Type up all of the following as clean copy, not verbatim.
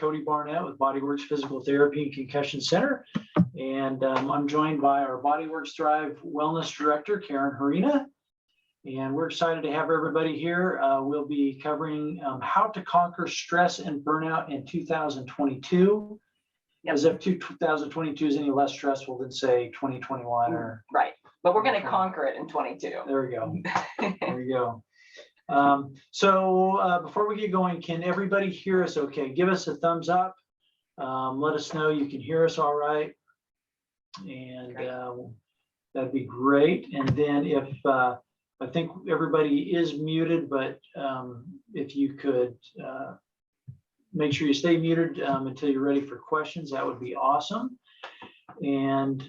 Cody Barnett with Bodyworks Physical Therapy and Concussion Center. And I'm joined by our Bodyworks Thrive Wellness Director, Karen Harina. And we're excited to have everybody here. We'll be covering how to conquer stress and burnout in 2022. Yep. As if 2022 is any less stressful than, say, 2021 or... Right. But we're going to conquer it in 22. There we go. There we go. So before we get going, can everybody hear us okay? Give us a thumbs up. Let us know you can hear us all right. And that'd be great. And then if I think everybody is muted, but if you could make sure you stay muted until you're ready for questions, that would be awesome. And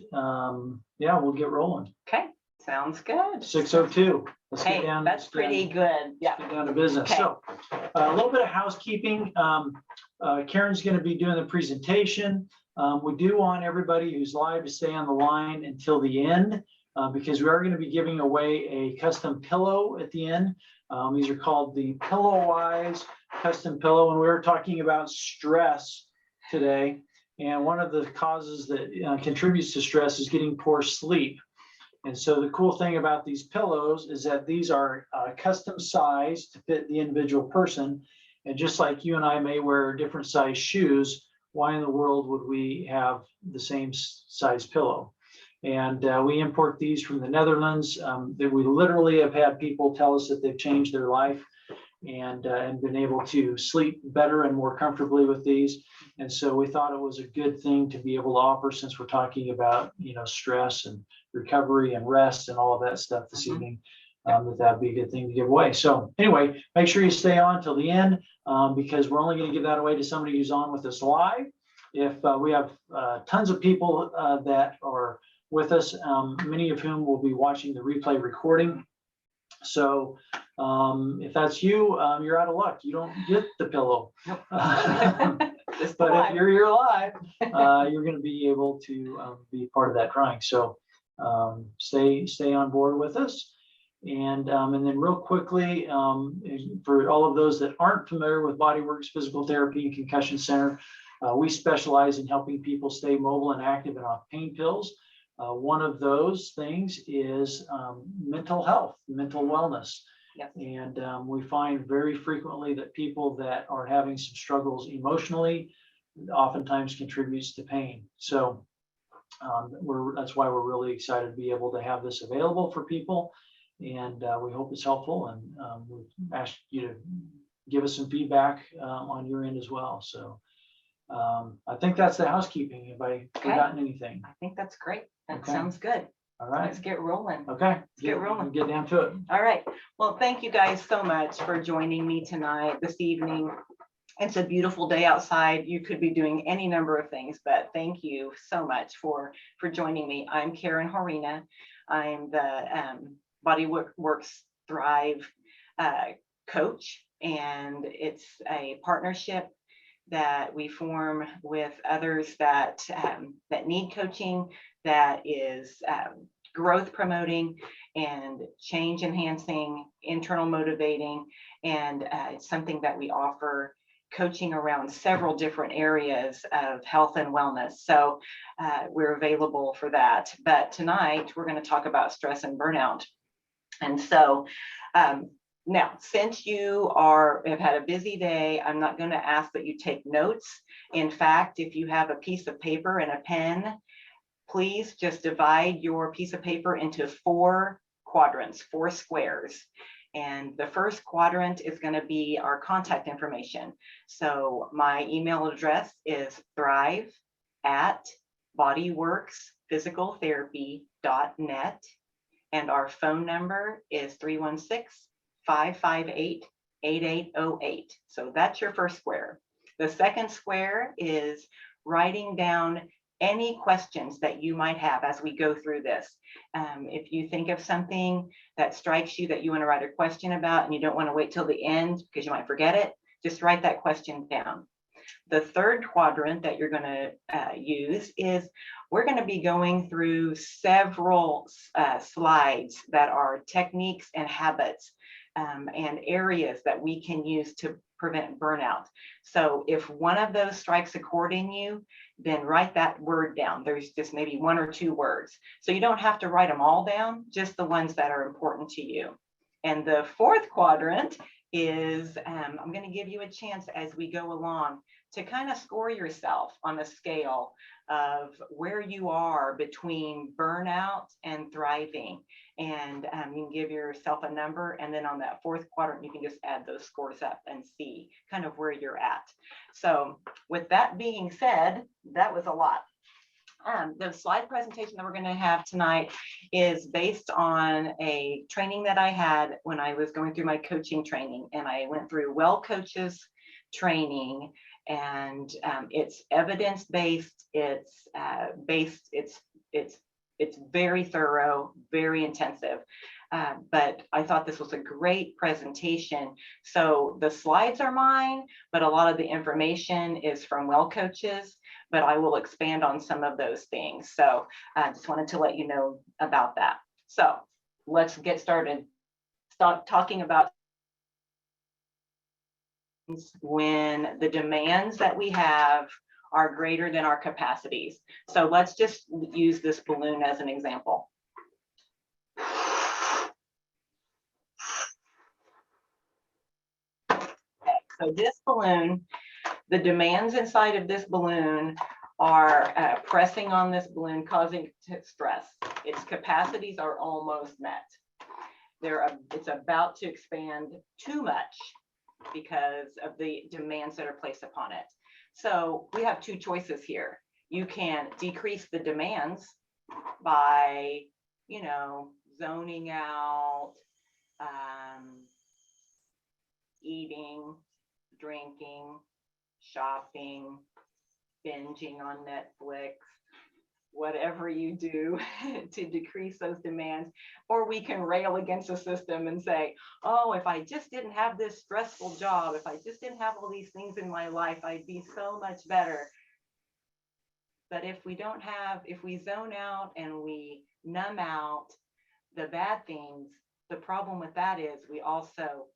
yeah, we'll get rolling. Okay, sounds good. 6:02. Let's hey, get down. That's pretty good. Yeah. Get down to business. Okay. So a little bit of housekeeping. Karen's going to be doing the presentation. We do want everybody who's live to stay on the line until the end because we are going to be giving away a custom pillow at the end. These are called the PillowWise custom pillow, and we were talking about stress today. And one of the causes that contributes to stress is getting poor sleep. And so the cool thing about these pillows is that these are custom sized to fit the individual person. And just like you and I may wear different size shoes, why in the world would we have the same size pillow? And we import these from the Netherlands. That we literally have had people tell us that they've changed their life and been able to sleep better and more comfortably with these. And so we thought it was a good thing to be able to offer, since we're talking about, stress and recovery and rest and all of that stuff this evening, that'd be a good thing to give away. So anyway, make sure you stay on till the end because we're only going to give that away to somebody who's on with us live. If we have tons of people that are with us, many of whom will be watching the replay recording. So if that's you, you're out of luck. You don't get the pillow. But if you're here live, you're going to be able to be part of that drawing. So stay on board with us. And then real quickly, for all of those that aren't familiar with Bodyworks Physical Therapy and Concussion Center, we specialize in helping people stay mobile and active and off pain pills. One of those things is mental health, mental wellness. Yep. And we find very frequently that people that are having some struggles emotionally oftentimes contributes to pain. So that's why we're really excited to be able to have this available for people. And we hope it's helpful. And we ask you to give us some feedback on your end as well. So I think that's the housekeeping. Have I forgotten anything? I think that's great. That sounds good. All right. Let's get rolling. Okay. Let's get rolling. Get down to it. All right. Well, thank you guys so much for joining me tonight, this evening. It's a beautiful day outside. You could be doing any number of things, but thank you so much for joining me. I'm Karen Harina. I'm the Bodyworks Thrive coach, and it's a partnership that we form with others that need coaching, that is growth promoting and change enhancing, internal motivating, and it's something that we offer coaching around several different areas of health and wellness. So we're available for that. But tonight we're going to talk about stress and burnout. And so now, since you have had a busy day, I'm not going to ask that you take notes. In fact, if you have a piece of paper and a pen, please just divide your piece of paper into 4 quadrants, 4 squares. And the first quadrant is going to be our contact information. So my email address is thrive@bodyworksphysicaltherapy.net. And our phone number is 316-558-8808. So that's your first square. The second square is writing down any questions that you might have as we go through this. If you think of something that strikes you that you want to write a question about and you don't want to wait till the end because you might forget it, just write that question down. The third quadrant that you're going to use is we're going to be going through several slides that are techniques and habits and areas that we can use to prevent burnout. So if one of those strikes a chord in you, then write that word down. There's just maybe 1 or 2 words. So you don't have to write them all down, just the ones that are important to you. And the 4th quadrant is, I'm going to give you a chance as we go along to kind of score yourself on a scale of where you are between burnout and thriving. And you can give yourself a number, and then on that 4th quadrant, you can just add those scores up and see kind of where you're at. So with that being said, that was a lot. The slide presentation that we're going to have tonight is based on a training that I had when I was going through my coaching training, and I went through Well Coaches training, and it's evidence-based. It's it's very thorough, very intensive. But I thought this was a great presentation. So the slides are mine, but a lot of the information is from Well Coaches, but I will expand on some of those things. So I just wanted to let you know about that. So let's get started. Start talking about when the demands that we have are greater than our capacities. So let's just use this balloon as an example. Okay, so this balloon, the demands inside of this balloon are pressing on this balloon, causing stress. Its capacities are almost met. It's about to expand too much because of the demands that are placed upon it. So we have 2 choices here. You can decrease the demands by, zoning out, eating, drinking, shopping, binging on Netflix, whatever you do to decrease those demands. Or we can rail against the system and say, oh, if I just didn't have this stressful job, if I just didn't have all these things in my life, I'd be so much better. But if we zone out and we numb out the bad things, the problem with that is we also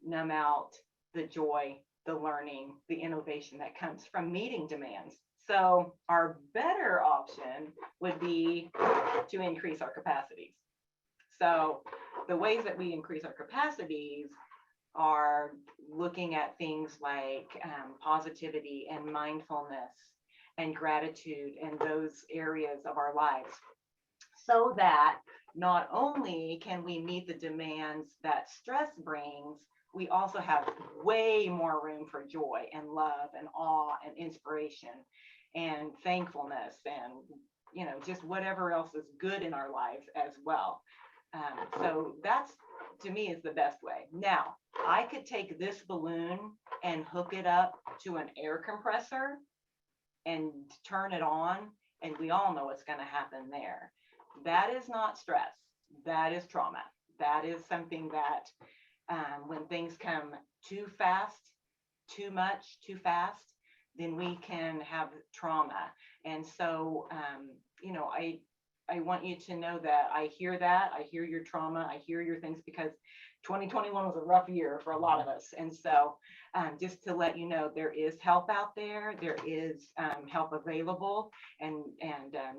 numb out the joy, the learning, the innovation that comes from meeting demands. So our better option would be to increase our capacities. So the ways that we increase our capacities are looking at things like positivity and mindfulness and gratitude and those areas of our lives, so that not only can we meet the demands that stress brings, we also have way more room for joy and love and awe and inspiration and thankfulness and just whatever else is good in our lives as well. So that's, to me, is the best way. Now, I could take this balloon and hook it up to an air compressor and turn it on, and we all know what's going to happen there. That is not stress. That is trauma. That is something that when things come too fast, too much, too fast, then we can have trauma. And so, I want you to know that. I hear your trauma, I hear your things, because 2021 was a rough year for a lot of us. And so just to let you know, there is help out there. There is help available, and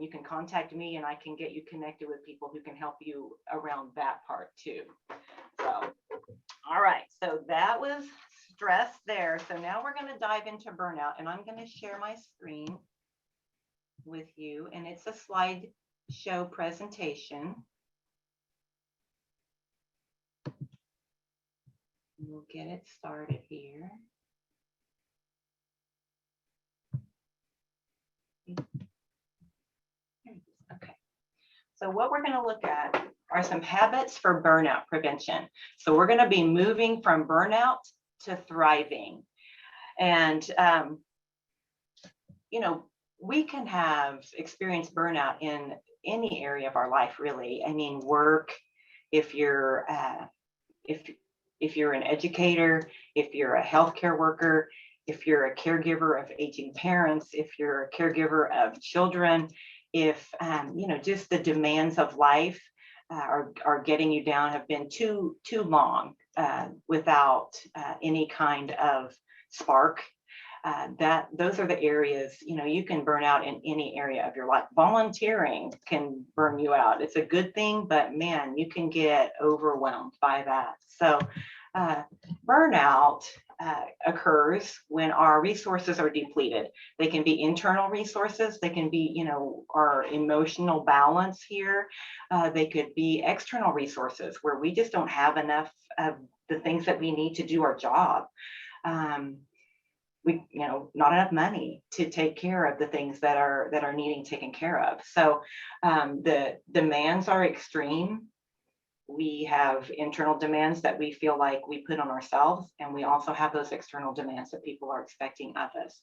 you can contact me and I can get you connected with people who can help you around that part too. So, all right, so that was stress there. So now we're going to dive into burnout, and I'm going to share my screen with you, and it's a slideshow presentation. We'll get it started here. Okay. So what we're going to look at are some habits for burnout prevention. So we're going to be moving from burnout to thriving. And, we can have experienced burnout in any area of our life, really. I mean, work, if you're an educator, if you're a healthcare worker, if you're a caregiver of aging parents, if you're a caregiver of children, if just the demands of life are getting you down, have been too long. without any kind of spark. Those are the areas, you can burn out in any area of your life. Volunteering can burn you out. It's a good thing, but man, you can get overwhelmed by that. So burnout occurs when our resources are depleted. They can be internal resources. They can be, our emotional balance here. They could be external resources where we just don't have enough of the things that we need to do our job. Not enough money to take care of the things that are needing taken care of. So the demands are extreme. We have internal demands that we feel like we put on ourselves, and we also have those external demands that people are expecting of us.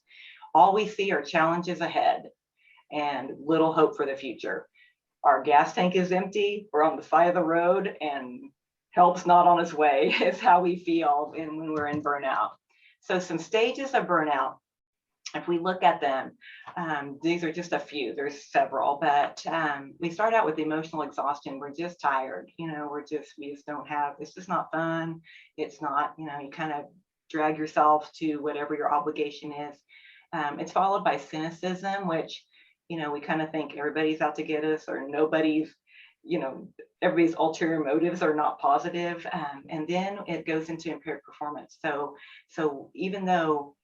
All we see are challenges ahead and little hope for the future. Our gas tank is empty, we're on the side of the road, and help's not on its way is how we feel when we're in burnout. So some stages of burnout, if we look at them, these are just a few, there's several, but we start out with emotional exhaustion. We're just tired, we just don't have, this is not fun. It's not, you kind of drag yourself to whatever your obligation is. It's followed by cynicism, which, we kind of think everybody's out to get us, or nobody's, everybody's ulterior motives are not positive. And then it goes into impaired performance. So even though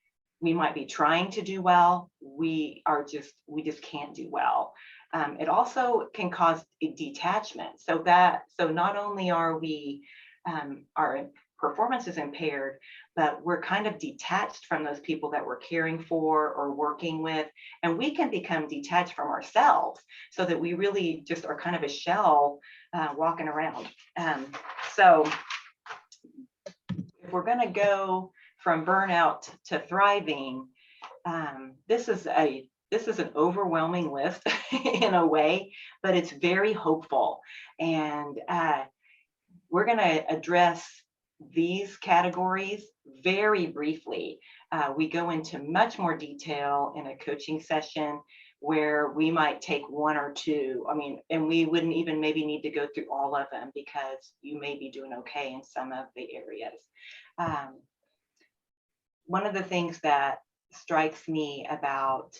we might be trying to do well, we just can't do well. It also can cause a detachment. So not only are we, our performance is impaired, but we're kind of detached from those people that we're caring for or working with. And we can become detached from ourselves so that we really just are kind of a shell walking around. So if we're going to go from burnout to thriving, this is an overwhelming list in a way, but it's very hopeful. And we're going to address these categories very briefly. We go into much more detail in a coaching session where we might take one or two. And we wouldn't even maybe need to go through all of them because you may be doing okay in some of the areas. One of the things that strikes me about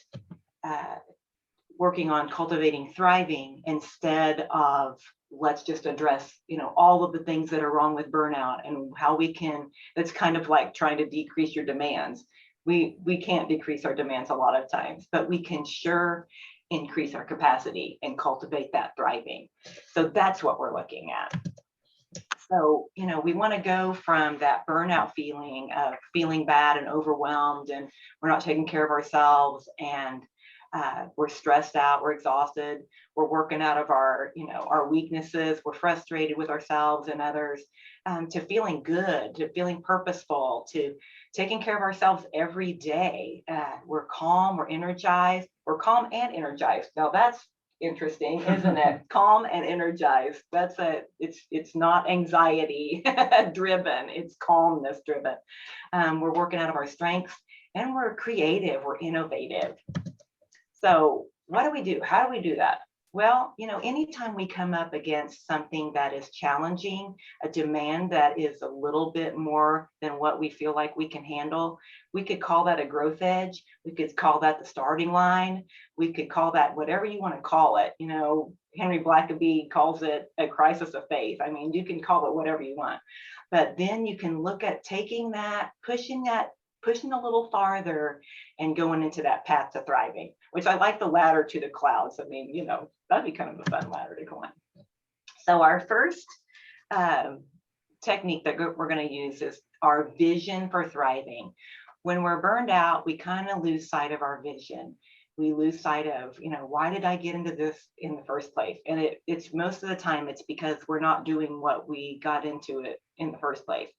working on cultivating thriving instead of let's just address, all of the things that are wrong with burnout and how we can, that's kind of like trying to decrease your demands. We can't decrease our demands a lot of times, but we can sure increase our capacity and cultivate that thriving. So that's what we're looking at. So, we want to go from that burnout feeling of feeling bad and overwhelmed, and we're not taking care of ourselves, and we're stressed out, we're exhausted, we're working out of our, our weaknesses, we're frustrated with ourselves and others, to feeling good, to feeling purposeful, to taking care of ourselves every day. We're calm, we're energized, we're calm and energized. Now that's interesting, isn't it? Calm and energized. It's not anxiety driven, it's calmness driven. We're working out of our strengths, and we're creative, we're innovative. So what do we do? How do we do that? Well, anytime we come up against something that is challenging, a demand that is a little bit more than what we feel like we can handle, we could call that a growth edge. We could call that the starting line. We could call that whatever you want to call it. Henry Blackaby calls it a crisis of faith. You can call it whatever you want. But then you can look at taking that, pushing a little farther and going into that path to thriving, which I like the ladder to the clouds. That'd be kind of a fun ladder to go on. So our first technique that we're going to use is our vision for thriving. When we're burned out, we kind of lose sight of our vision. We lose sight of, why did I get into this in the first place? And it's most of the time it's because we're not doing what we got into it in the first place.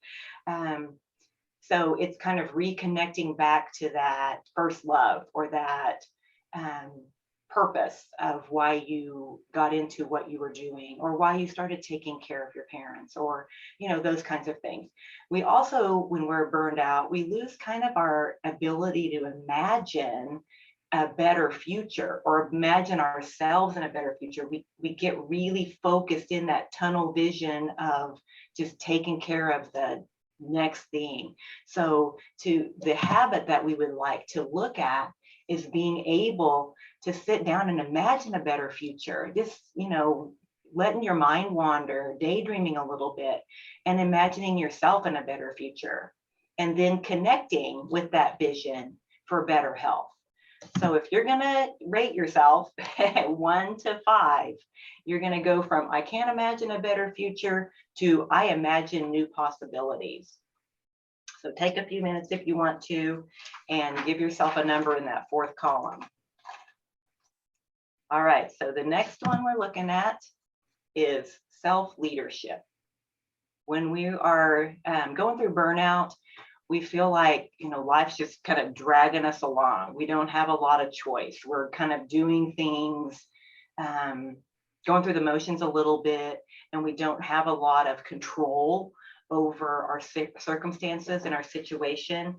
So it's kind of reconnecting back to that first love, or that purpose of why you got into what you were doing, or why you started taking care of your parents, or, those kinds of things. We also, when we're burned out, we lose kind of our ability to imagine a better future, or imagine ourselves in a better future. We get really focused in that tunnel vision of just taking care of the next thing. So the habit that we would like to look at is being able to sit down and imagine a better future. Just, letting your mind wander, daydreaming a little bit, and imagining yourself in a better future, and then connecting with that vision for better health. So if you're going to rate yourself 1 to 5, you're going to go from I can't imagine a better future to I imagine new possibilities. So take a few minutes if you want to, and give yourself a number in that 4th column. All right, so the next one we're looking at is self-leadership. When we are going through burnout, we feel like, life's just kind of dragging us along. We don't have a lot of choice. We're kind of doing things, going through the motions a little bit, and we don't have a lot of control over our circumstances and our situation.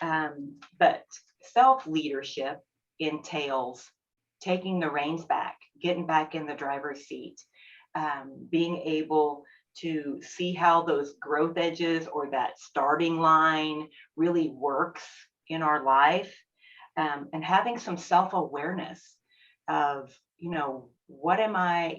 But self-leadership entails taking the reins back, getting back in the driver's seat, being able to see how those growth edges or that starting line really works in our life, and having some self-awareness of, what am I,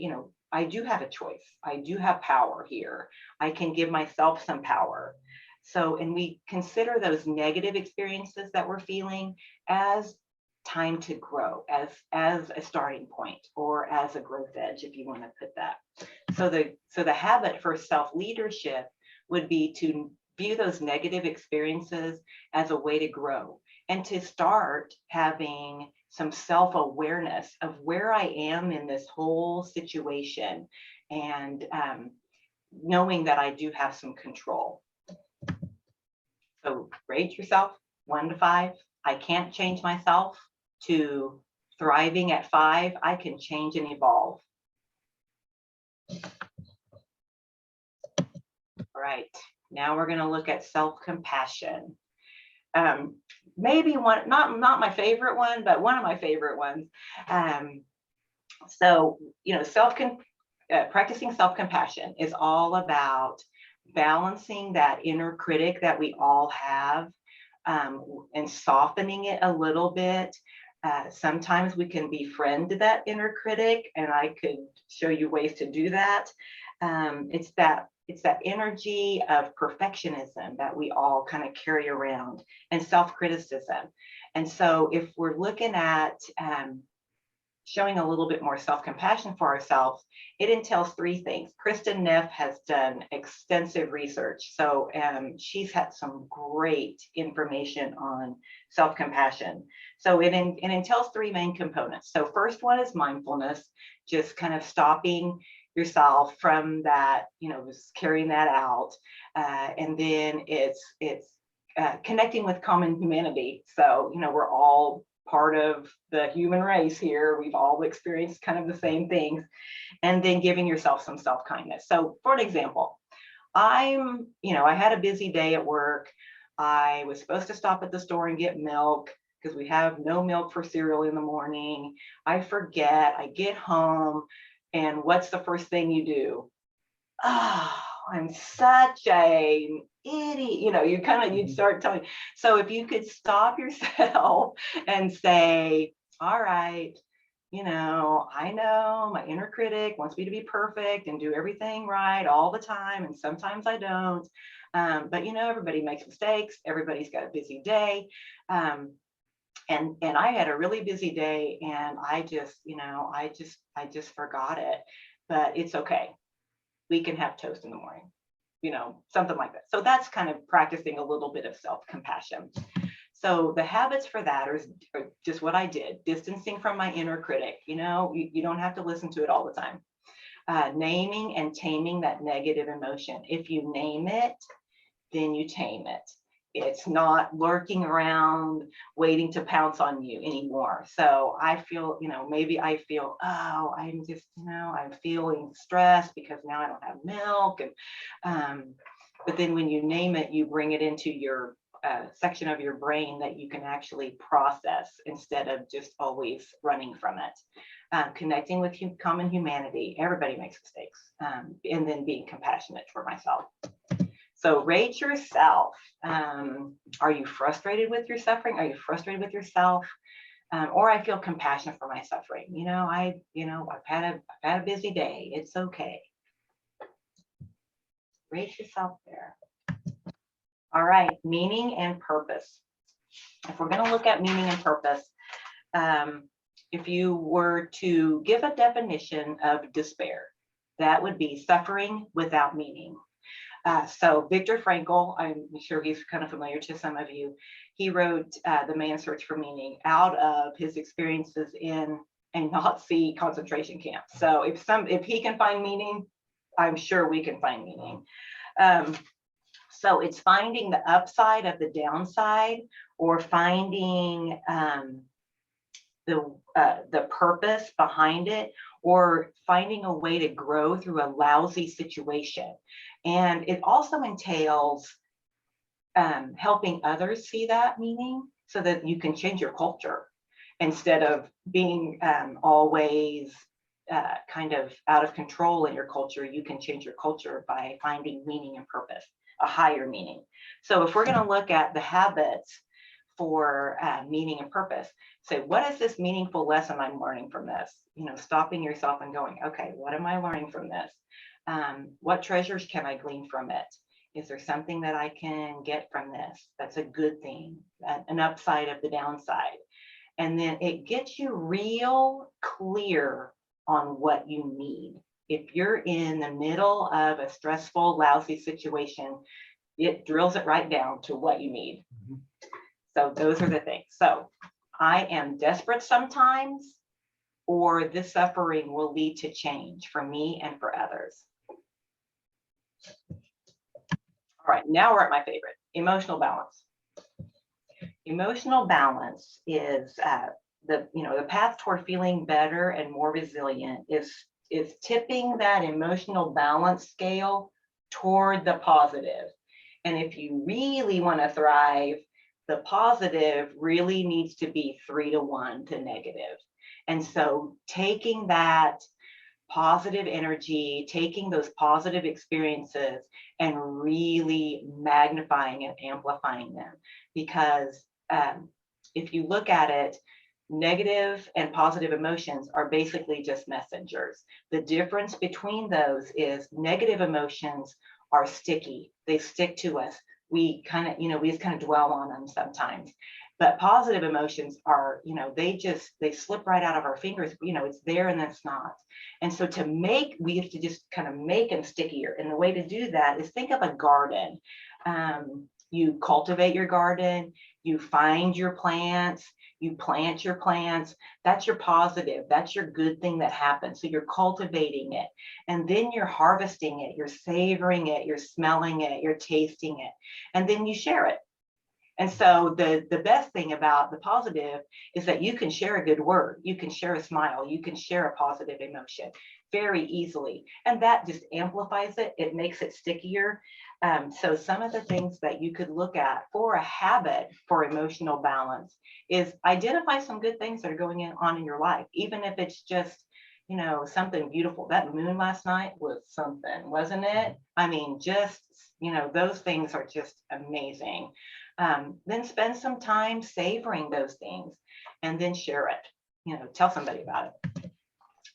I do have a choice. I do have power here. I can give myself some power. So, and we consider those negative experiences that we're feeling as time to grow, as a starting point, or as a growth edge, if you want to put that. So the habit for self-leadership would be to view those negative experiences as a way to grow, and to start having some self-awareness of where I am in this whole situation, and knowing that I do have some control. So rate yourself 1 to 5. I can't change myself, to thriving at 5. I can change and evolve. All right, now we're going to look at self-compassion. Maybe one, not my favorite one, but one of my favorite ones. So, practicing self-compassion is all about balancing that inner critic that we all have, and softening it a little bit. Sometimes we can befriend that inner critic, and I could show you ways to do that. It's that energy of perfectionism that we all kind of carry around, and self-criticism. And so if we're looking at showing a little bit more self-compassion for ourselves, it entails 3 things. Kristen Neff has done extensive research. So she's had some great information on self-compassion. So it entails 3 main components. So first one is mindfulness, just kind of stopping yourself from that, just carrying that out. And then it's connecting with common humanity. So, we're all part of the human race here. We've all experienced kind of the same things. And then giving yourself some self-kindness. So for an example, I had a busy day at work. I was supposed to stop at the store and get milk, because we have no milk for cereal in the morning. I forget, I get home, and what's the first thing you do? Oh, I'm such an idiot. You'd start telling. So if you could stop yourself and say, all right, I know my inner critic wants me to be perfect and do everything right all the time, and sometimes I don't. But everybody makes mistakes. Everybody's got a busy day. And I had a really busy day, and I just forgot it. But it's okay. We can have toast in the morning, something like that. So that's kind of practicing a little bit of self-compassion. So the habits for that are just what I did: distancing from my inner critic. You don't have to listen to it all the time. Naming and taming that negative emotion. If you name it, then you tame it. It's not lurking around waiting to pounce on you anymore. So I feel, maybe I feel, oh, I'm just, I'm feeling stressed because now I don't have milk. And but then when you name it, you bring it into your section of your brain that you can actually process instead of just always running from it. Connecting with common humanity. Everybody makes mistakes. And then being compassionate for myself. So rate yourself. Are you frustrated with your suffering? Are you frustrated with yourself? Or I feel compassionate for my suffering. I've had a busy day. It's okay. Rate yourself there. All right, meaning and purpose. If we're going to look at meaning and purpose, if you were to give a definition of despair, that would be suffering without meaning. So Viktor Frankl, I'm sure he's kind of familiar to some of you. He wrote The Man's Search for Meaning out of his experiences in a Nazi concentration camp. So if he can find meaning, I'm sure we can find meaning. So it's finding the upside of the downside, or finding the purpose behind it, or finding a way to grow through a lousy situation. And it also entails helping others see that meaning so that you can change your culture instead of being always kind of out of control in your culture. You can change your culture by finding meaning and purpose, a higher meaning. So if we're going to look at the habits for meaning and purpose, say, what is this meaningful lesson I'm learning from this? Stopping yourself and going, okay, what am I learning from this? What treasures can I glean from it? Is there something that I can get from this that's a good thing, an upside of the downside? And then it gets you real clear on what you need. If you're in the middle of a stressful, lousy situation, it drills it right down to what you need. Mm-hmm. So those are the things. So I am desperate sometimes, or this suffering will lead to change for me and for others. All right, now we're at my favorite, emotional balance. Emotional balance is the path toward feeling better and more resilient is tipping that emotional balance scale toward the positive. And if you really want to thrive, the positive really needs to be 3-to-1 to negative. And so taking that positive energy, taking those positive experiences and really magnifying and amplifying them. Because if you look at it, negative and positive emotions are basically just messengers. The difference between those is negative emotions are sticky. They stick to us. We just kind of dwell on them sometimes. But positive emotions are, they slip right out of our fingers. It's there and it's not. And so we have to just kind of make them stickier. And the way to do that is think of a garden. You cultivate your garden, you find your plants, you plant your plants. That's your positive. That's your good thing that happens. So you're cultivating it, and then you're harvesting it, you're savoring it, you're smelling it, you're tasting it, and then you share it. And so the best thing about the positive is that you can share a good word, you can share a smile, you can share a positive emotion very easily. And that just amplifies it. It makes it stickier. So some of the things that you could look at for a habit for emotional balance is identify some good things that are going on in your life, even if it's just, something beautiful. That moon last night was something, wasn't it? I mean, just, those things are just amazing. Then spend some time savoring those things and then share it, tell somebody about it.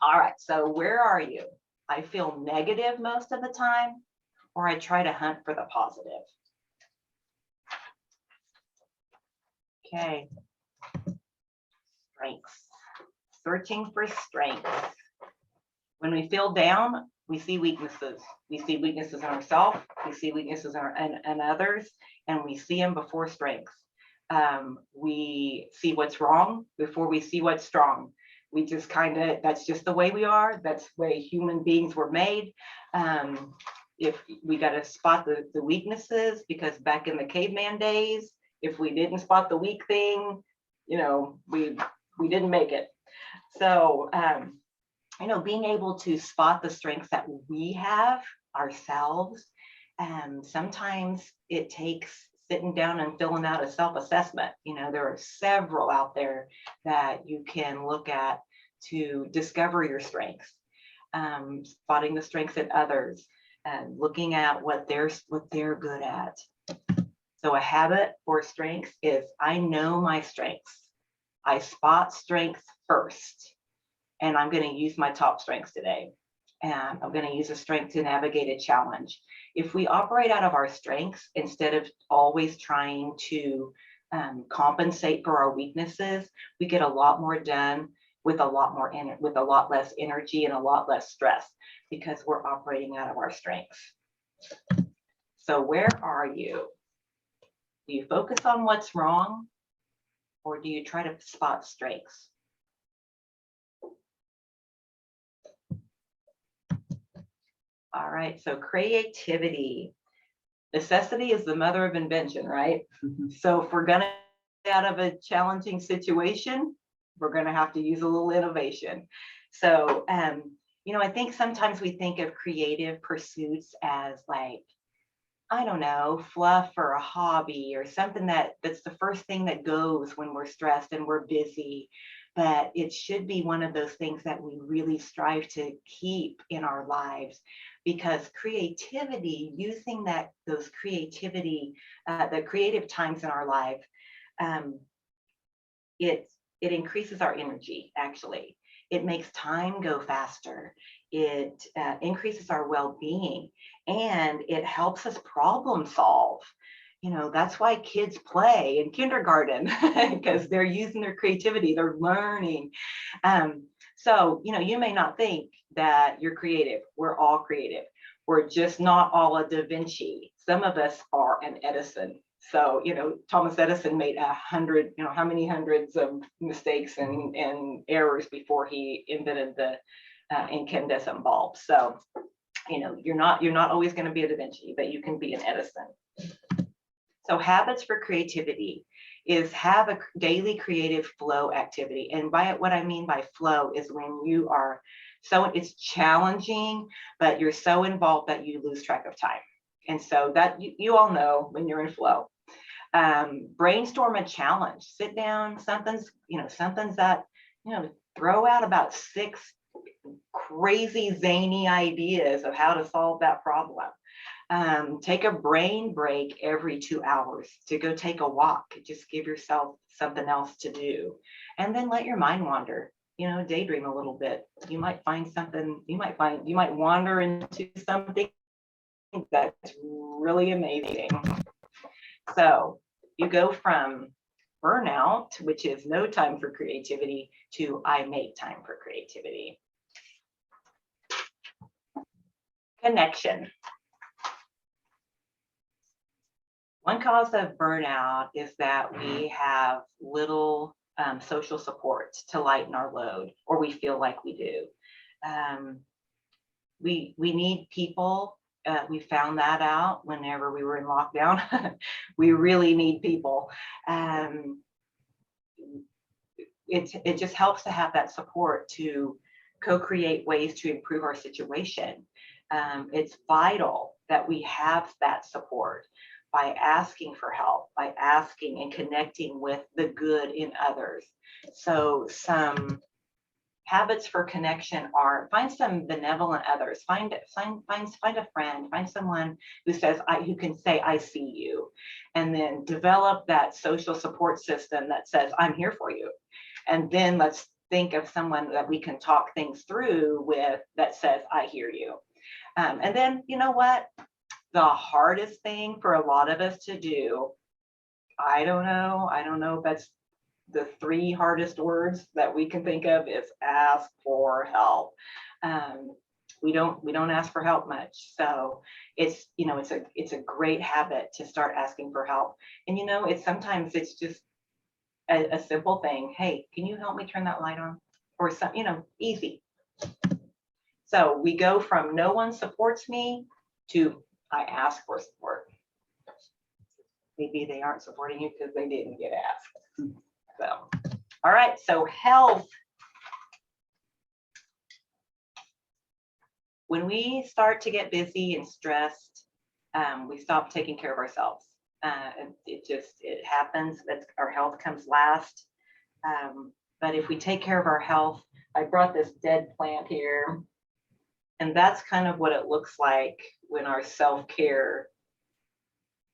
All right, so where are you? I feel negative most of the time, or I try to hunt for the positive. Okay, strengths, searching for strengths. When we feel down, we see weaknesses. We see weaknesses in ourselves, we see weaknesses in others, and we see them before strengths. We see what's wrong before we see what's strong. We just that's just the way we are. That's the way human beings were made. If we got to spot the weaknesses, because back in the caveman days, if we didn't spot the weak thing, we didn't make it. So, being able to spot the strengths that we have ourselves, sometimes it takes sitting down and filling out a self-assessment. You know, there are several out there that you can look at to discover your strengths, spotting the strengths in others, and looking at what they're good at. So a habit for strengths is I know my strengths. I spot strengths first, and I'm going to use my top strengths today. And I'm going to use a strength to navigate a challenge. If we operate out of our strengths instead of always trying to compensate for our weaknesses, we get a lot more done with a lot less energy and a lot less stress because we're operating out of our strengths. So where are you? Do you focus on what's wrong, or do you try to spot strengths? All right, so creativity. Necessity is the mother of invention, right? So if we're gonna get out of a challenging situation, we're gonna have to use a little innovation. So, you know, I think sometimes we think of creative pursuits as like, I don't know, fluff or a hobby or something that's the first thing that goes when we're stressed and we're busy. But it should be one of those things that we really strive to keep in our lives, because creativity, using those creativity, the creative times in our life, it increases our energy. Actually, it makes time go faster. It increases our well-being, and it helps us problem solve. You know, that's why kids play in kindergarten, because they're using their creativity, they're learning. So, you know, you may not think that you're creative. We're all creative. We're just not all a Da Vinci. Some of us are an Edison. So, you know, Thomas Edison made 100, you know, how many hundreds of mistakes and errors before he invented the incandescent bulb. So, you know, you're not always going to be a Da Vinci, but you can be an Edison. So habits for creativity is have a daily creative flow activity. And by what I mean by flow is when you are it's challenging, but you're so involved that you lose track of time. And so that you all know when you're in flow. Brainstorm a challenge, sit down, something's that, you know, throw out about 6 crazy zany ideas of how to solve that problem. Take a brain break every 2 hours to go take a walk. Just give yourself something else to do, and then let your mind wander. You know, daydream a little bit. You might find something. You might wander into something that's really amazing. So you go from burnout, which is no time for creativity, to I make time for creativity. Connection. One cause of burnout is that we have little social support to lighten our load, or we feel like we do. We need people. We found that out whenever we were in lockdown. We really need people. It just helps to have that support to co-create ways to improve our situation. It's vital that we have that support by asking for help, by asking and connecting with the good in others. So some habits for connection are find some benevolent others, find a friend, find someone who who can say, I see you, and then develop that social support system that says, I'm here for you. And then let's think of someone that we can talk things through with that says, I hear you. And then, you know what? The hardest thing for a lot of us to do, I don't know, that's the 3 hardest words that we can think of, is ask for help. We don't ask for help much. So it's a great habit to start asking for help. And you know, sometimes it's just a simple thing. Hey, can you help me turn that light on? Or some, easy. So we go from no one supports me to I ask for support. Maybe they aren't supporting you because they didn't get asked. So, all right, so health. When we start to get busy and stressed, we stop taking care of ourselves. It happens. Our health comes last. But if we take care of our health, I brought this dead plant here, and that's kind of what it looks like when our self-care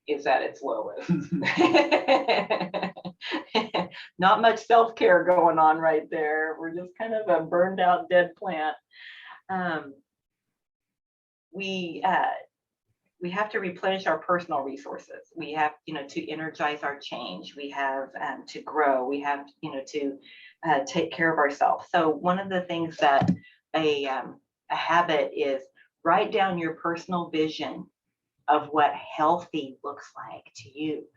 is at its lowest. Not much self-care going on right there. We're just kind of a burned out dead plant. We have to replenish our personal resources. We have, to energize our change. We have to grow. We have, to take care of ourselves. So one of the things that a habit is, write down your personal vision of what healthy looks like to you.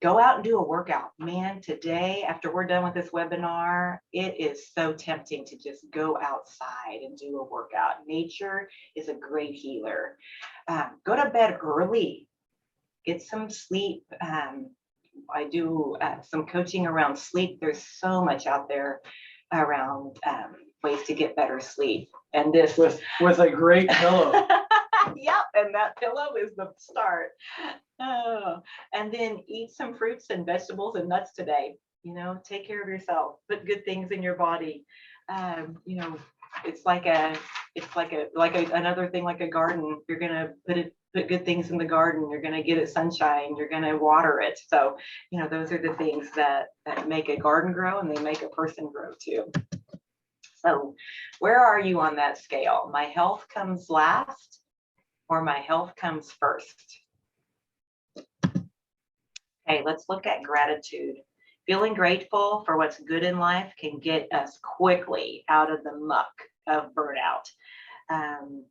Go out and do a workout. Man, today, after we're done with this webinar, it is so tempting to just go outside and do a workout. Nature is a great healer. Go to bed early. Get some sleep. I do some coaching around sleep. There's so much out there around ways to get better sleep. And this with a great pillow. Yep, and that pillow is the start. Oh, and then eat some fruits and vegetables and nuts today. Take care of yourself. Put good things in your body. It's like another thing, like a garden. You're gonna put good things in the garden. You're gonna get it sunshine. You're gonna water it. So those are the things that make a garden grow, and they make a person grow too. So where are you on that scale? My health comes last, or my health comes first? Okay, let's look at gratitude. Feeling grateful for what's good in life can get us quickly out of the muck of burnout and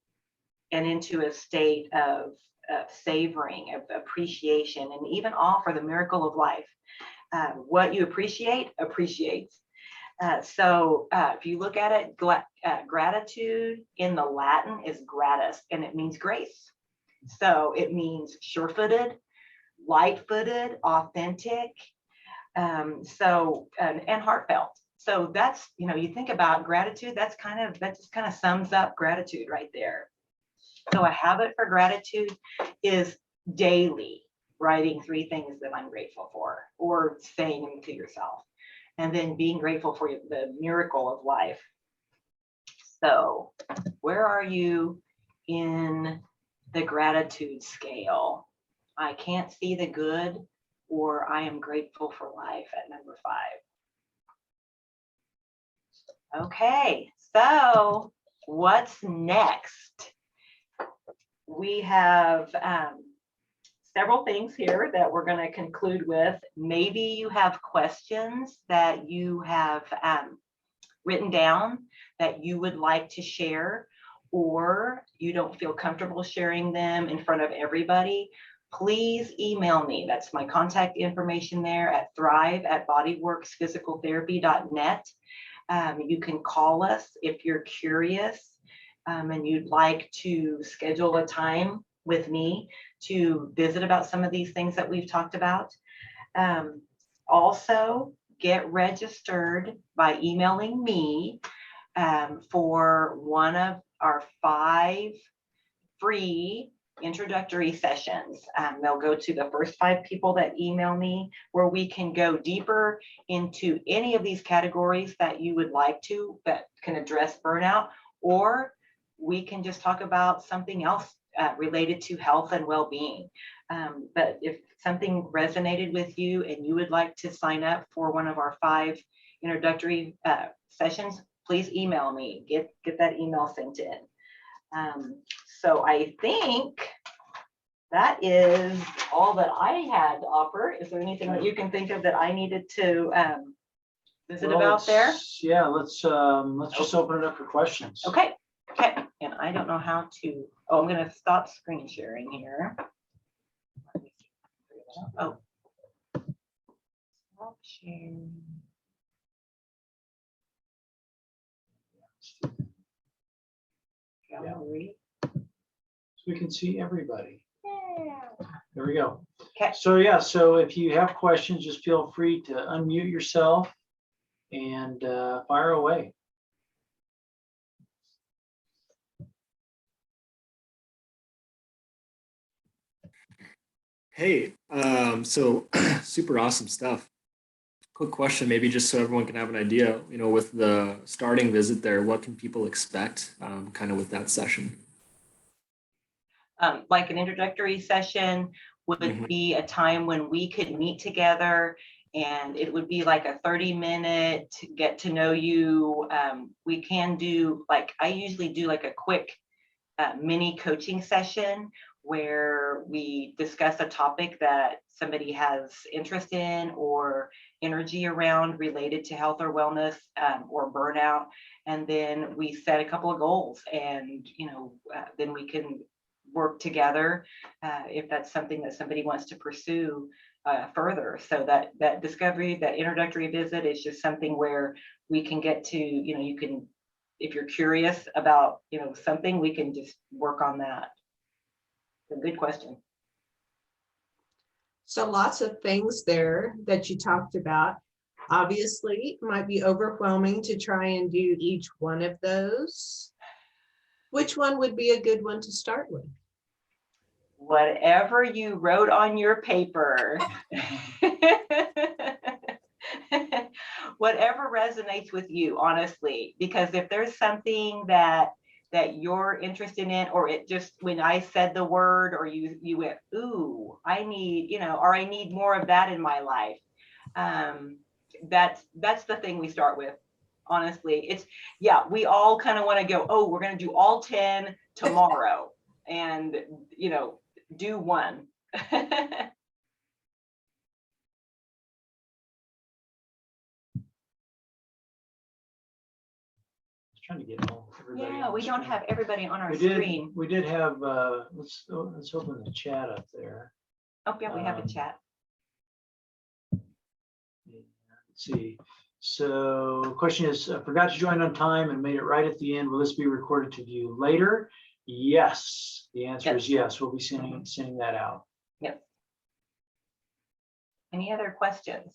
into a state of savoring, of appreciation, and even awe for the miracle of life. What you appreciate appreciates. So if you look at it, gratitude in the Latin is gratis, and it means grace. So it means sure-footed, light-footed, authentic, and heartfelt. So that's, you think about gratitude, that just kind of sums up gratitude right there. So a habit for gratitude is daily writing 3 things that I'm grateful for, or saying them to yourself, and then being grateful for the miracle of life. So where are you in the gratitude scale? I can't see the good, or I am grateful for life at number 5. Okay, so what's next? We have several things here that we're going to conclude with. Maybe you have questions that you have written down that you would like to share, or you don't feel comfortable sharing them in front of everybody. Please email me. That's my contact information there at thrive@bodyworksphysicaltherapy.net. You can call us if you're curious and you'd like to schedule a time with me to visit about some of these things that we've talked about. Also, get registered by emailing me for one of our 5 free introductory sessions. They'll go to the first 5 people that email me, where we can go deeper into any of these categories that you would like to, that can address burnout, or we can just talk about something else related to health and well-being. But if something resonated with you and you would like to sign up for one of our 5 introductory sessions, please email me. Get that email sent in. So I think that is all that I had to offer. Is there anything that you can think of that I needed to visit about there? Yeah, let's just open it up for questions. Okay. And I don't know how to. Oh, I'm going to stop screen sharing here. Oh, stop sharing. Gallery. So we can see everybody. Yeah. There we go. Okay. So if you have questions, just feel free to unmute yourself and fire away. Hey, so super awesome stuff. Quick question, maybe just so everyone can have an idea, with the starting visit there, what can people expect kind of with that session? Like an introductory session would Mhm. be a time when we could meet together, and it would be like a 30-minute get to know you. We can do, like, I usually do like a quick mini coaching session where we discuss a topic that somebody has interest in or energy around related to health or wellness, or burnout. And then we set a couple of goals, and then we can work together if that's something that somebody wants to pursue further. So that discovery, that introductory visit is just something where we can get to, you can, if you're curious about, something, we can just work on that. A good question. So lots of things there that you talked about. Obviously, it might be overwhelming to try and do each one of those. Which one would be a good one to start with? Whatever you wrote on your paper. Whatever resonates with you, honestly, because if there's something that you're interested in, or it just, when I said the word, or you went, ooh, I need, or I need more of that in my life. That's the thing we start with. Honestly, it's, yeah, we all kind of want to go, oh, we're going to do all 10 tomorrow and, do one. Trying to get all everybody. Yeah, on we the don't screen. have everybody on our We did. screen. We did have. Let's open the chat up there. Oh yeah, we have a chat. Yeah, let's see. So, question is: forgot to join on time and made it right at the end. Will this be recorded to view later? Yes. The answer is yes. We'll be sending that out. Yep. Any other questions?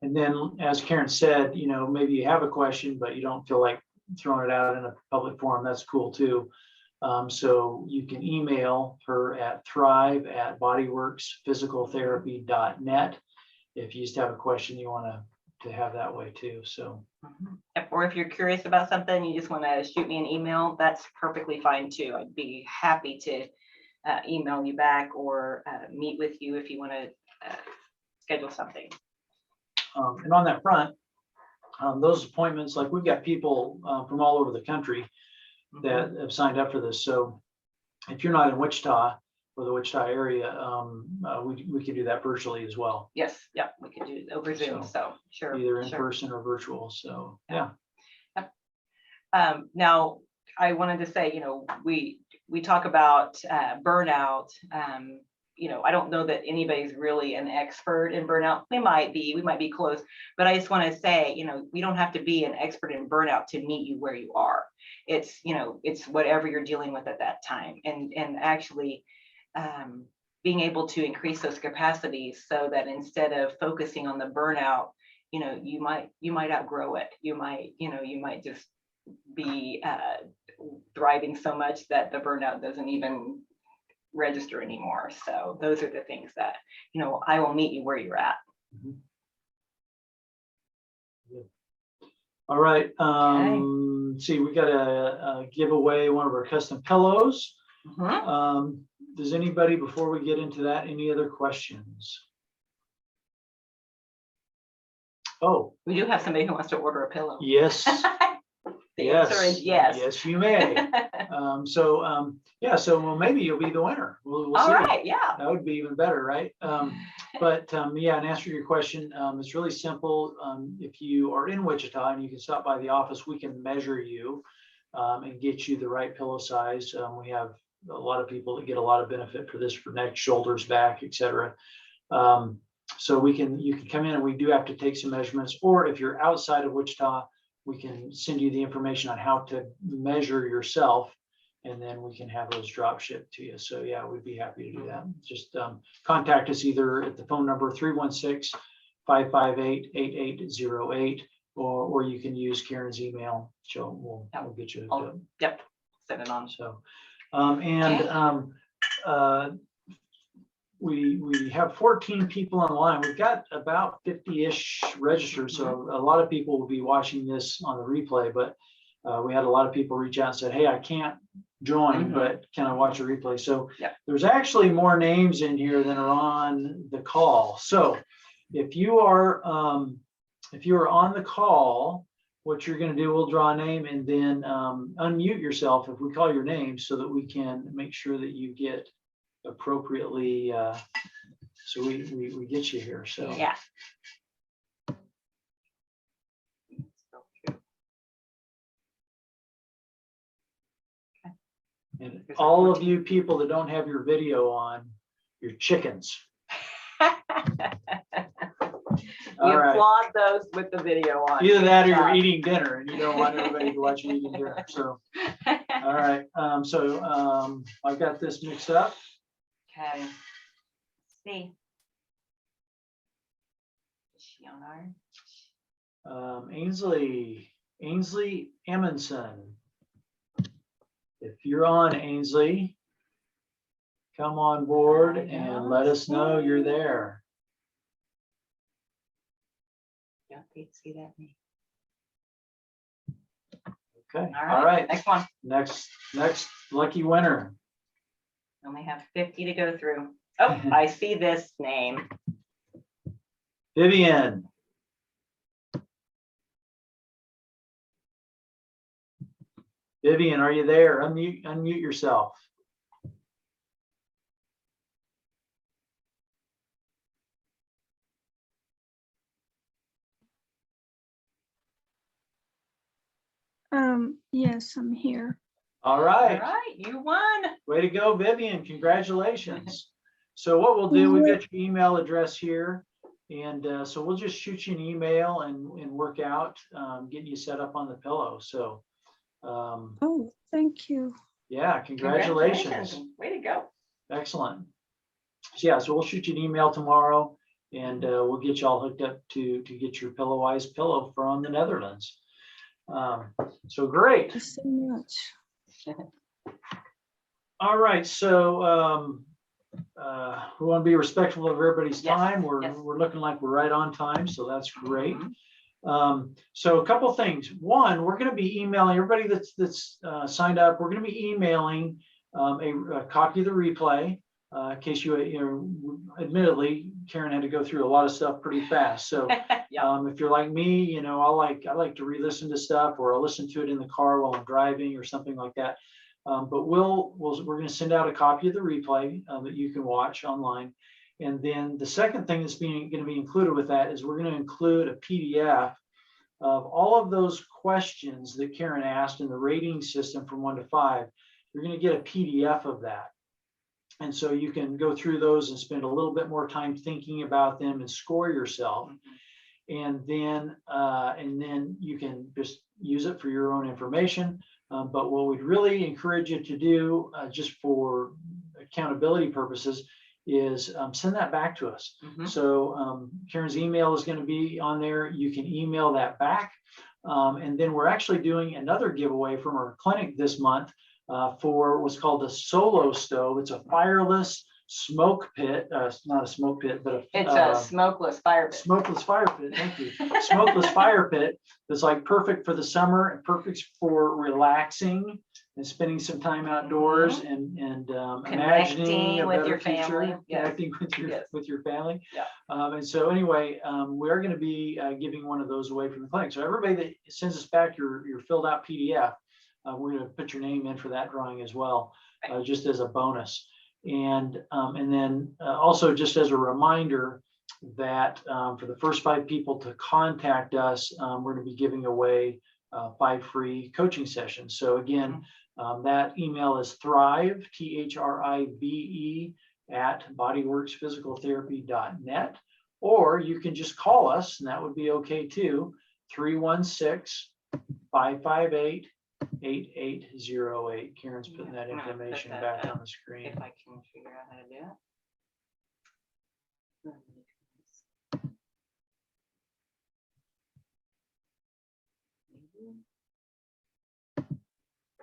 And then, as Karen said, maybe you have a question, but you don't feel like throwing it out in a public forum. That's cool too. So you can email her at thrive@bodyworksphysicaltherapy.net if you just have a question you want to have that way too. So. Or if you're curious about something, you just want to shoot me an email, that's perfectly fine too. I'd be happy to email you back or meet with you if you want to schedule something. And on that front, those appointments, like we've got people from all over the country that have signed up for this. So if you're not in Wichita or the Wichita area, we can do that virtually as well. Yes, yeah, we can do it over Zoom. So sure, either in person or virtual. So yeah. Now I wanted to say, we talk about burnout. I don't know that anybody's really an expert in burnout. We might be close, but I just want to say, we don't have to be an expert in burnout to meet you where you are. It's, it's whatever you're dealing with at that time, and actually being able to increase those capacities so that instead of focusing on the burnout, you might outgrow it. You might just be thriving so much that the burnout doesn't even register anymore. So those are the things that, I will meet you where you're at. All right. Let's see, we got to give away one of our custom pillows. Does anybody, before we get into that, any other questions? Oh, we do have somebody who wants to order a pillow. Yes. The answer is yes. Yes, you may. So well, maybe you'll be the winner. We'll All see. right, yeah. That would be even better, right? Yeah, and answer your question, it's really simple. If you are in Wichita and you can stop by the office, we can measure you and get you the right pillow size. We have a lot of people that get a lot of benefit for this, for neck, shoulders, back, etc. So you can come in and we do have to take some measurements, or if you're outside of Wichita, we can send you the information on how to measure yourself, and then we can have those drop shipped to you. So yeah, we'd be happy to do that. Just contact us either at the phone number 316-558-8808, or you can use Karen's email. We'll get you hooked up. Yep, set it on. So, we have 14 people online. We've got about 50-ish registered, so a lot of people will be watching this on the replay, but we had a lot of people reach out and said, hey, I can't join, but can I watch a replay? So there's actually more names in here than are on the call. So if you are on the call, what you're going to do, we'll draw a name and then unmute yourself if we call your name so that we can make sure that you get appropriately, so we get you here. So yeah. And all of you people that don't have your video on, you're chickens. We All right. applaud those with the video on. Either that or you're eating dinner and you don't want everybody to watch you eating dinner. So, all right. I've got this mixed up. Okay. Let's see. Is she on our? Ainsley Emonson. If you're on, Ainsley, come on board and let us know you're there. Yeah, see that name. Okay. All right. Next one. Next lucky winner. Only have 50 to go through. Oh, I see this name. Vivian. Vivian, are you there? Unmute yourself. Yes, I'm here. All right. All right, you won. Way to go, Vivian. Congratulations. So what we'll do, we've got your email address here. And so we'll just shoot you an email and work out getting you set up on the pillow. So Oh, thank you. yeah, congratulations. Way to go. Excellent. So yeah, so we'll shoot you an email tomorrow and we'll get you all hooked up to get your Pillowwise pillow from the Netherlands. So great. Thank you so much. All right, so we want to be respectful of everybody's time. We're looking like we're right on time, so that's great. So a couple things. One, we're going to be emailing everybody that's signed up. We're going to be emailing a copy of the replay in case admittedly, Karen had to go through a lot of stuff pretty fast. So if you're like me, I like to re-listen to stuff, or I'll listen to it in the car while I'm driving or something like that. But we're going to send out a copy of the replay that you can watch online. And then the second thing that's going to be included with that is we're going to include a PDF of all of those questions that Karen asked in the rating system from 1 to 5. You're going to get a PDF of that. And so you can go through those and spend a little bit more time thinking about them and score yourself. And then you can just use it for your own information. But what we'd really encourage you to do, just for accountability purposes, is send that back to us. So Karen's email is going to be on there. You can email that back. And then we're actually doing another giveaway from our clinic this month for what's called a solo stove. It's a fireless smoke pit. It's not a smoke pit, but it's a smokeless fire pit. Smokeless fire pit. Thank you. Smokeless fire pit. That's like perfect for the summer and perfect for relaxing and spending some time outdoors and imagining with your future, family. connecting with your family. Yeah. And so anyway, we are going to be giving one of those away from the clinic. So everybody that sends us back your filled out PDF, we're going to put your name in for that drawing as well, just as a bonus. And then also just as a reminder that for the first 5 people to contact us, we're going to be giving away 5 free coaching sessions. So again, that email is thrive, THRIVE at bodyworksphysicaltherapy.net, or you can just call us, and that would be okay too, 316-558-8808. Karen's putting that information back on the screen. If I can figure out how to do it.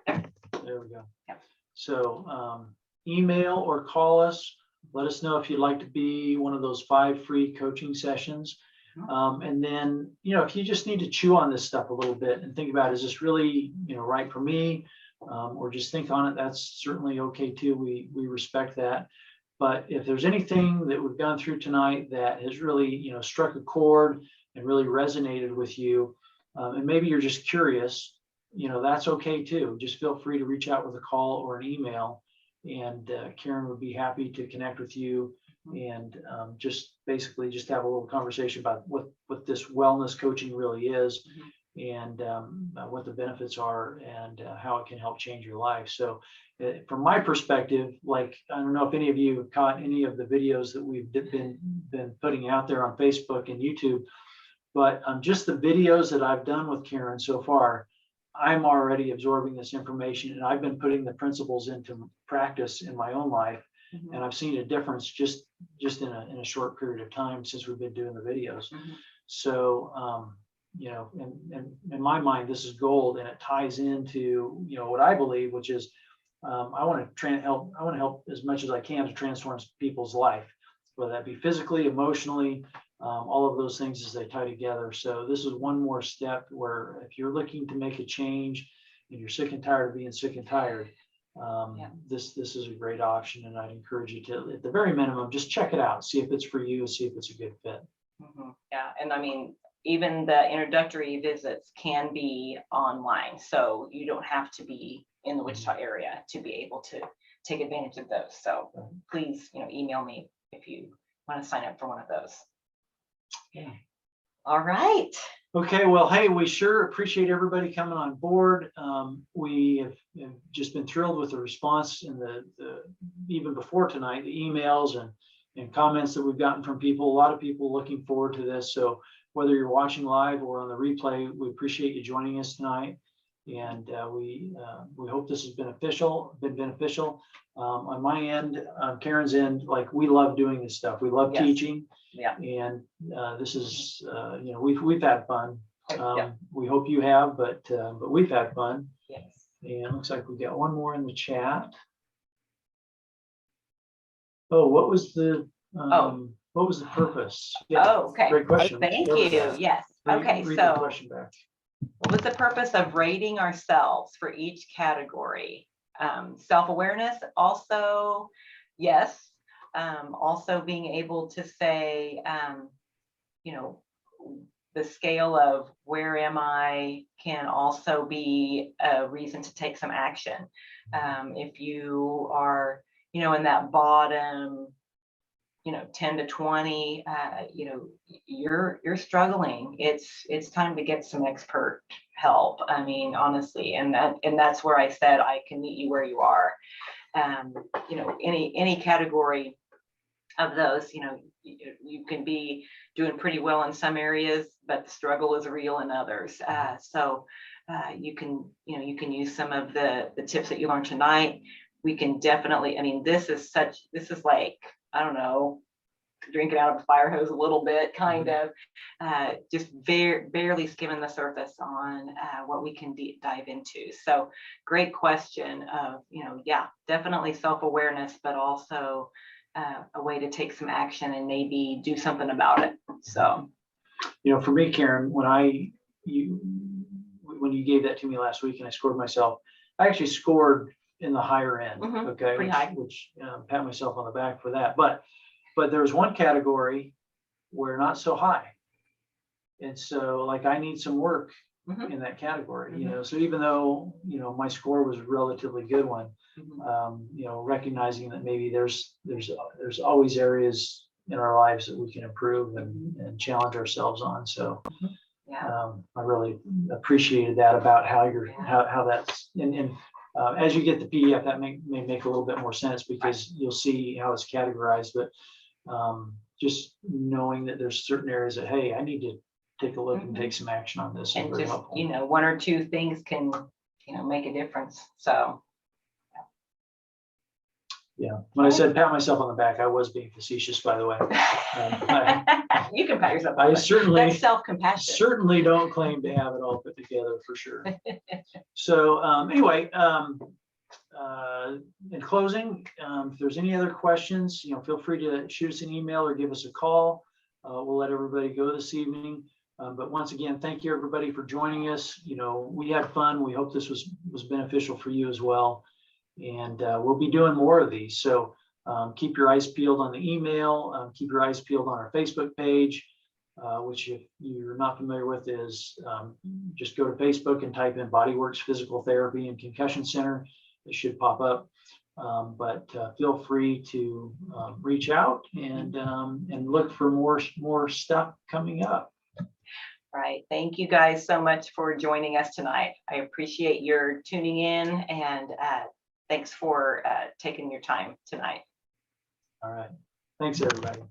There we go. Yep. So email or call us. Let us know if you'd like to be one of those 5 free coaching sessions. And then, if you just need to chew on this stuff a little bit and think about, is this really, right for me? Or just think on it, that's certainly okay too. We respect that. But if there's anything that we've gone through tonight that has really, struck a chord and really resonated with you, and maybe you're just curious, that's okay too. Just feel free to reach out with a call or an email, and Karen would be happy to connect with you and just basically just have a little conversation about what this wellness coaching really is, and what the benefits are, and how it can help change your life. So from my perspective, I don't know if any of you have caught any of the videos that we've been putting out there on Facebook and YouTube, but just the videos that I've done with Karen so far, I'm already absorbing this information, and I've been putting the principles into practice in my own life. And I've seen a difference just in a short period of time since we've been doing the videos. So, in my mind, this is gold, and it ties into, what I believe, which is, I want to help as much as I can to transform people's life, whether that be physically, emotionally, all of those things as they tie together. So this is one more step where if you're looking to make a change and you're sick and tired of being sick and tired, this is a great option, and I'd encourage you to, at the very minimum, just check it out, see if it's for you, see if it's a good fit. Yeah, and I mean, even the introductory visits can be online, so you don't have to be in the Wichita area to be able to take advantage of those. So please, email me if you want to sign up for one of those. Yeah. All right. Okay, well, hey, we sure appreciate everybody coming on board. We have just been thrilled with the response in the even before tonight, the emails and comments that we've gotten from people. A lot of people looking forward to this. So whether you're watching live or on the replay, we appreciate you joining us tonight. And we hope this has been beneficial. On my end, Karen's end, we love doing this stuff. We love teaching. Yeah. And this is, we've had fun. Yeah. We hope you have, but we've had fun. Yes. And looks like we got one more in the chat. Oh, what was the purpose? Yeah, Oh, okay. Great question. Thank There we you. go. Yes. Okay. Read the So question back. what was the purpose of rating ourselves for each category? Self-awareness, also, yes. Also being able to say, the scale of where am I can also be a reason to take some action. If you are, in that bottom, 10 to 20, you're struggling. It's time to get some expert help. I mean, honestly, and that's where I said I can meet you where you are. Any category of those, you can be doing pretty well in some areas, but the struggle is real in others. So you can use some of the tips that you learned tonight. We can definitely, I mean, this is like, I don't know, drinking out of a fire hose a little bit, kind of, just barely skimming the surface on what we can dive into. So great question of, definitely self-awareness, but also a way to take some action and maybe do something about it. So, for me, Karen, when you gave that to me last week and I scored myself, I actually scored in the higher end. Okay. Pretty high. Which pat myself on the back for that. But there was one category where not so high. And so I need some work in that category, so even though, my score was a relatively good one, recognizing that maybe there's always areas in our lives that we can improve and challenge ourselves on. So I really appreciated that about how that's, and as you get the PDF, that may make a little bit more sense because you'll see how it's categorized, but just knowing that there's certain areas that, hey, I need to take a look and take some action on this. and just, one or two things can, make a difference. So. Yeah, when I said pat myself on the back, I was being facetious, by the way. You can pat yourself. I on the back. certainly, That's self-compassion. certainly don't claim to have it all put together for sure. So anyway, in closing, if there's any other questions, feel free to shoot us an email or give us a call. We'll let everybody go this evening. But once again, thank you everybody for joining us. We had fun. We hope this was beneficial for you as well. And we'll be doing more of these. So keep your eyes peeled on the email, keep your eyes peeled on our Facebook page, which if you're not familiar with is just go to Facebook and type in Bodyworks Physical Therapy and Concussion Center. It should pop up. But feel free to reach out and look for more stuff coming up. Right. Thank you guys so much for joining us tonight. I appreciate your tuning in, and thanks for taking your time tonight. All right. Thanks, everybody.